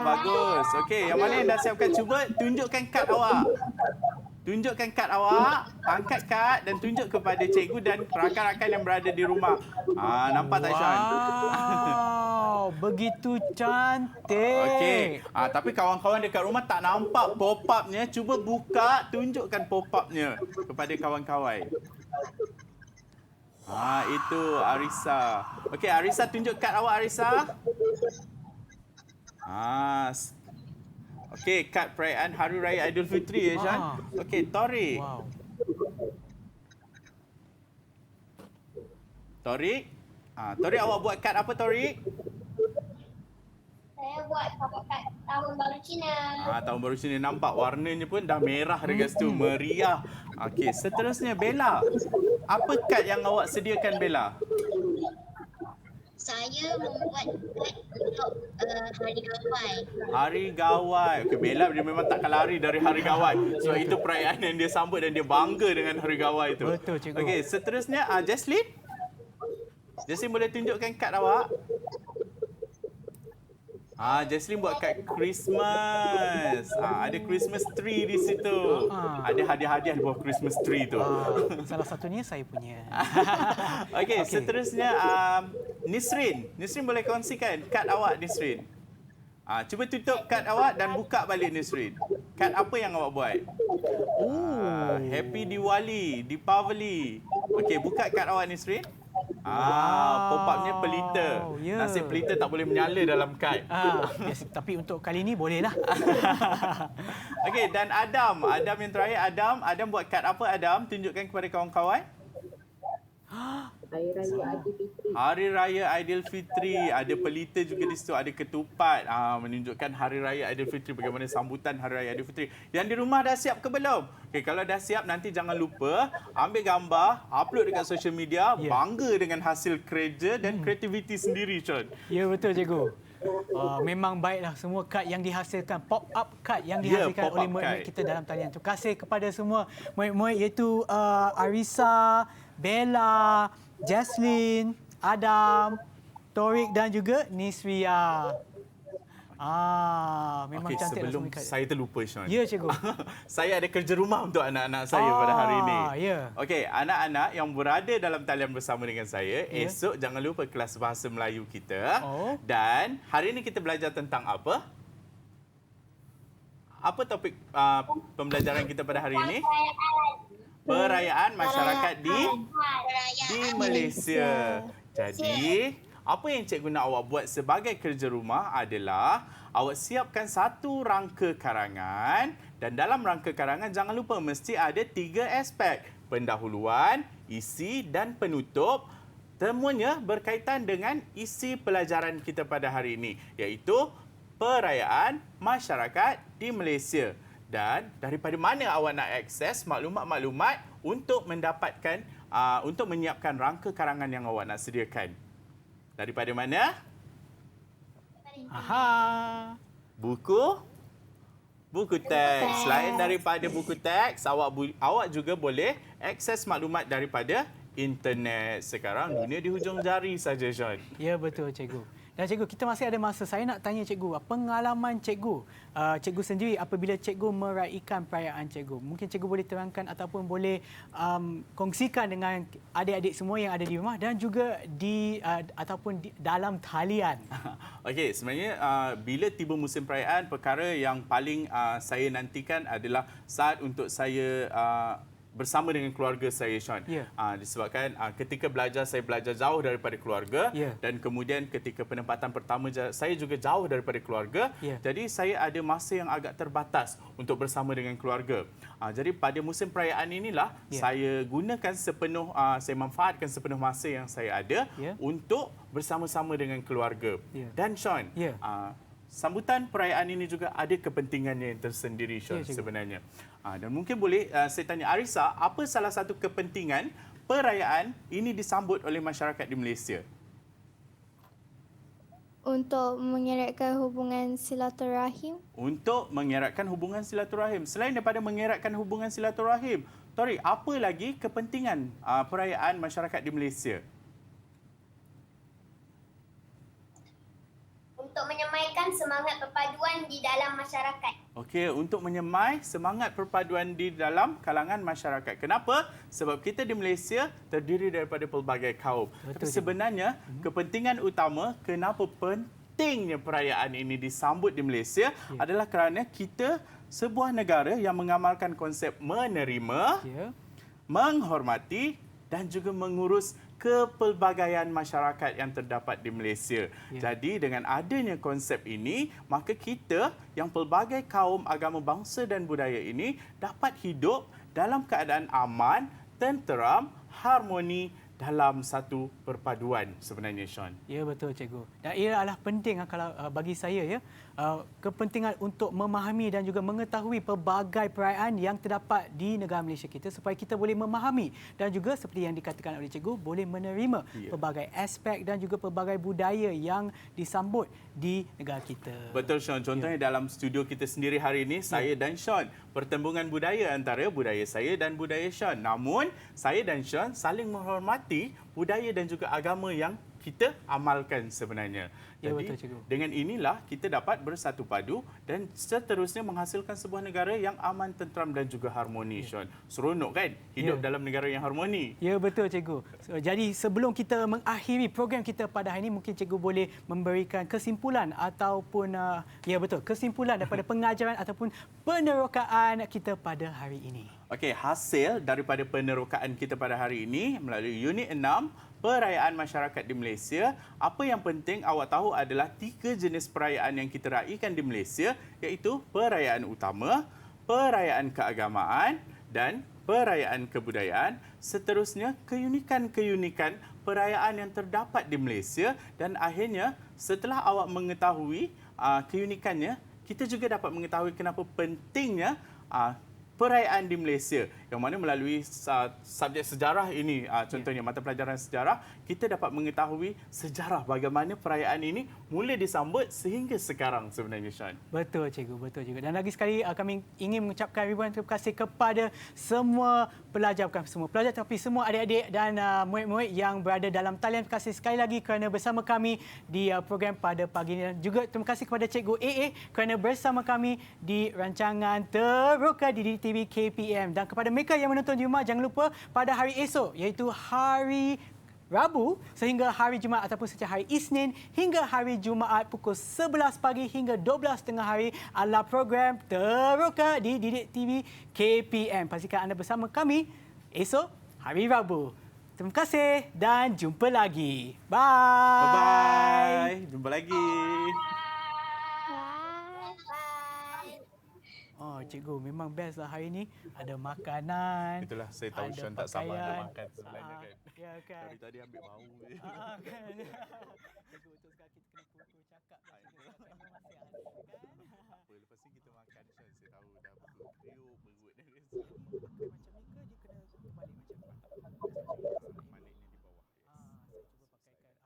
Bagus. Okey, yang mana yang dah siap kad? Cuba tunjukkan kad awak. Tunjukkan kad awak, angkat kad dan tunjuk kepada cikgu dan rakan-rakan yang berada di rumah. Nampak tak, Sean? Begitu cantik. Okey. Tapi kawan-kawan dekat rumah tak nampak pop-up-nya. Cuba buka, tunjukkan pop-up-nya kepada kawan-kawan. Itu Arisa. Okey, Arisa, tunjuk kad awak, Arisa. Okey, kad perayaan Hari Raya Aidilfitri ya, Sean. Okey, Torik. Torik, Torik, awak buat kad apa, Torik? Saya buat kad tahun baru Cina. Tahun baru sini nampak warnanya pun dah merah dekat situ, meriah. Okey, seterusnya Bella. Apa kad yang awak sediakan, Bella? Saya membuat kad untuk Hari Gawai. Hari Gawai. Okey, Bella dia memang takkan lari dari Hari Gawai. Sebab itu perayaan yang dia sambut dan dia bangga dengan Hari Gawai itu. Betul, cikgu. Okey, seterusnya Jesslyn. Jesslyn boleh tunjukkan kad awak? Jesslyn buat kad Christmas. Ada Christmas tree di situ. Ada hadiah-hadiah di bawah Christmas tree tu. Salah satunya saya punya. Okey, seterusnya Nisrin. Nisrin boleh kongsikan kad awak, Nisrin. Cuba tutup kad awak dan buka balik, Nisrin. Kad apa yang awak buat? Happy Diwali, Deepavali. Okey, buka kad awak, Nisrin. Pop-upnya pelita. Ya. Nasib pelita tak boleh menyala dalam kad. Yes, tapi untuk kali ini bolehlah. Okey, dan Adam. Adam yang terakhir, Adam. Adam buat kad apa, Adam? Tunjukkan kepada kawan-kawan. Hari Raya Aidilfitri. Hari Raya Aidilfitri. Ada pelita juga di situ. Ada ketupat. Menunjukkan Hari Raya Aidilfitri. Bagaimana sambutan Hari Raya Aidilfitri. Yang di rumah dah siap ke belum? Okay, kalau dah siap, nanti jangan lupa ambil gambar, upload dekat social media. Bangga dengan hasil kerja dan kreativiti sendiri, Sean. Ya, betul, cikgu. Memang baiklah semua kad yang dihasilkan, pop-up kad yang dihasilkan oleh murid-murid kita dalam talian. Terima kasih kepada semua murid-murid iaitu Arisa, Bella, Jesslyn, Adam, Torik dan juga Nisria. Memang cantik lah sebelum semua kad. saya terlupa, Sean. Ya, cikgu. Saya ada kerja rumah untuk anak-anak saya pada hari ini. Ya. Okey, anak-anak yang berada dalam talian bersama dengan saya, esok jangan lupa kelas Bahasa Melayu kita. Dan hari ini kita belajar tentang apa? Apa topik pembelajaran kita pada hari ini? Perayaan masyarakat di Malaysia. Jadi, apa yang cikgu nak awak buat sebagai kerja rumah adalah awak siapkan satu rangka karangan, dan dalam rangka karangan jangan lupa mesti ada 3 aspek. Pendahuluan, isi dan penutup. Semuanya berkaitan dengan isi pelajaran kita pada hari ini, iaitu perayaan masyarakat di Malaysia. Dan daripada mana awak nak akses maklumat-maklumat untuk mendapatkan, untuk menyiapkan rangka karangan yang awak nak sediakan? Daripada mana? Buku teks. Selain daripada buku teks, awak juga boleh akses maklumat daripada internet. Sekarang dunia di hujung jari saja, Sean. Ya, betul, cikgu. Dan cikgu, kita masih ada masa. Saya nak tanya cikgu, pengalaman cikgu, cikgu sendiri apabila cikgu meraihkan perayaan cikgu. Mungkin cikgu boleh terangkan ataupun boleh kongsikan dengan adik-adik semua yang ada di rumah dan juga ataupun di dalam talian. Okey, sebenarnya bila tiba musim perayaan, perkara yang paling saya nantikan adalah saat untuk saya bersama dengan keluarga saya, Sean. Disebabkan ketika belajar, saya belajar jauh daripada keluarga. Dan kemudian ketika penempatan pertama, saya juga jauh daripada keluarga. Jadi saya ada masa yang agak terbatas untuk bersama dengan keluarga. Jadi pada musim perayaan inilah saya gunakan sepenuh, saya manfaatkan sepenuh masa yang saya ada untuk bersama-sama dengan keluarga. Dan Sean, sambutan perayaan ini juga ada kepentingannya yang tersendiri, Sean, sebenarnya. Dan mungkin boleh saya tanya Arisa, apa salah satu kepentingan perayaan ini disambut oleh masyarakat di Malaysia? Untuk mengeratkan hubungan silaturahim. Untuk mengeratkan hubungan silaturahim. Selain daripada mengeratkan hubungan silaturahim, Torik, apa lagi kepentingan perayaan masyarakat di Malaysia? Untuk menyemaikan semangat perpaduan di dalam masyarakat. Okey, untuk menyemai semangat perpaduan di dalam kalangan masyarakat. Kenapa? Sebab kita di Malaysia terdiri daripada pelbagai kaum. Tapi sebenarnya kepentingan utama kenapa pentingnya perayaan ini disambut di Malaysia adalah kerana kita sebuah negara yang mengamalkan konsep menerima, menghormati dan juga mengurus kepelbagaian masyarakat yang terdapat di Malaysia. Jadi dengan adanya konsep ini, maka kita yang pelbagai kaum, agama, bangsa dan budaya ini dapat hidup dalam keadaan aman, tenteram, harmoni dalam satu perpaduan sebenarnya, Sean. Ya, betul cikgu. Dan ia adalah penting kalau bagi saya ya, kepentingan untuk memahami dan juga mengetahui pelbagai perayaan yang terdapat di negara Malaysia kita supaya kita boleh memahami dan juga seperti yang dikatakan oleh cikgu boleh menerima pelbagai aspek dan juga pelbagai budaya yang disambut di negara kita. Betul, Sean. Contohnya dalam studio kita sendiri hari ini, saya dan Sean. Pertembungan budaya antara budaya saya dan budaya Sean. Namun, saya dan Sean saling menghormati budaya dan juga agama yang kita amalkan sebenarnya. Ya, Jadi, betul, cikgu. dengan inilah kita dapat bersatu padu dan seterusnya menghasilkan sebuah negara yang aman, tentram dan juga harmoni, Sean. Seronok kan hidup dalam negara yang harmoni? Ya, betul cikgu. Jadi sebelum kita mengakhiri program kita pada hari ini, mungkin cikgu boleh memberikan kesimpulan ataupun kesimpulan daripada pengajaran ataupun penerokaan kita pada hari ini. Okey, hasil daripada penerokaan kita pada hari ini melalui unit 6 perayaan masyarakat di Malaysia. Apa yang penting awak tahu adalah 3 jenis perayaan yang kita raikan di Malaysia, iaitu perayaan utama, perayaan keagamaan dan perayaan kebudayaan. Seterusnya, keunikan-keunikan perayaan yang terdapat di Malaysia dan akhirnya setelah awak mengetahui keunikannya, kita juga dapat mengetahui kenapa pentingnya perayaan di Malaysia, yang mana melalui subjek sejarah ini, contohnya mata pelajaran sejarah, kita dapat mengetahui sejarah bagaimana perayaan ini mula disambut sehingga sekarang sebenarnya, Sean. Betul cikgu, betul cikgu. Dan lagi sekali kami ingin mengucapkan ribuan terima kasih kepada semua pelajar, bukan semua pelajar tapi semua adik-adik dan murid-murid yang berada dalam talian. Terima kasih sekali lagi kerana bersama kami di program pada pagi ini. Dan juga terima kasih kepada Cikgu AA kerana bersama kami di rancangan Teroka di TV KPM. Dan kepada mereka yang menonton di rumah, jangan lupa pada hari esok, iaitu hari Rabu sehingga hari Jumaat ataupun setiap hari Isnin hingga hari Jumaat pukul 11 pagi hingga 12 tengah hari adalah program Teroka di Didik TV KPM. Pastikan anda bersama kami esok hari Rabu. Terima kasih dan jumpa lagi. Bye. Bye-bye. Jumpa lagi. Oh, cikgu memang best lah hari ini. Ada makanan. Itulah saya tahu ada Sean tak sabar pakaian. nak makan sebenarnya kan. Ya kan. Dari tadi ambil bau je. Kan. Cikgu betul sekali kita kena putus cakap. Cikgu sampai ni masih ada kan. Apa, lepas ni kita makan, Sean. Saya tahu dah betul kriuk perut dia. Macam ni ke dia kena balik macam ni? Manik ni di bawah. Saya cuba pakaikan.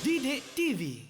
Didik TV